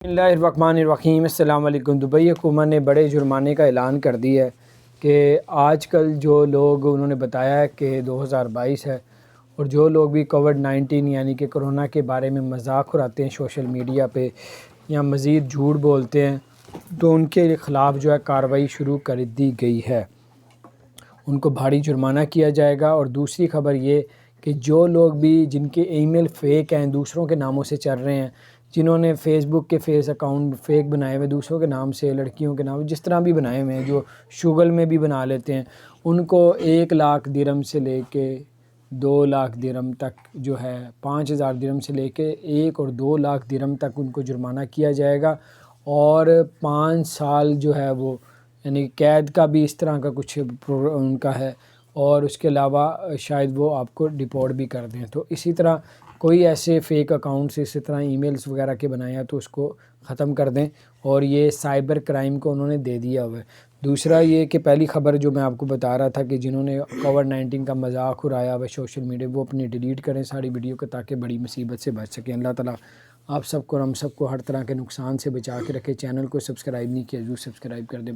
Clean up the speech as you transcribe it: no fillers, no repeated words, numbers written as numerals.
बिस्मिल्लाहिर्रहमानिर्रहीम। अस्सलाम वालेकुम। दुबई हुकूमत ने बड़े जुर्माने का ऐलान कर दिया है कि आजकल जो लोग उन्होंने बताया है कि 2022 है और जो लोग भी कोविड-19 यानी कि कोरोना के बारे में मजाक उड़ाते हैं सोशल मीडिया पे या मज़ीद झूठ बोलते हैं तो उनके ख़िलाफ़ जो है कार्रवाई शुरू कर दी गई है, उनको भारी जुर्माना किया जाएगा। और दूसरी ख़बर ये कि जो लोग भी जिनके ईमेल फ़ेक हैं, दूसरों के नामों से चल रहे हैं, जिन्होंने फ़ेसबुक के फेस अकाउंट फ़ेक बनाए हुए दूसरों के नाम से, लड़कियों के नाम जिस तरह भी बनाए हुए हैं, जो शुगल में भी बना लेते हैं, उनको 1 लाख दिरहम से लेके 2 लाख दिरहम तक जो है 5,000 दिरहम से लेके 1 और 2 लाख दिरहम तक उनको जुर्माना किया जाएगा। और 5 साल जो है वो यानी कैद का भी इस तरह का कुछ उनका है। और उसके अलावा शायद वो आपको डिपोर्ट भी कर दें। तो इसी तरह कोई ऐसे फ़ेक अकाउंट्स इसी तरह ईमेल्स वगैरह के बनाए हैं तो उसको ख़त्म कर दें। और ये साइबर क्राइम को उन्होंने दे दिया हुआ है। दूसरा ये कि पहली ख़बर जो मैं आपको बता रहा था कि जिन्होंने कोविड-19 का मजाक उड़ाया हुआ सोशल मीडिया, वो अपनी डिलीट करें सारी वीडियो को, ताकि बड़ी मुसीबत से बच सकें। अल्लाह ताला आप सबको और हम सबको हर तरह के नुकसान से बचा के रखे। चैनल को सब्सक्राइब नहीं किया, ज़रूर सब्सक्राइब कर दें।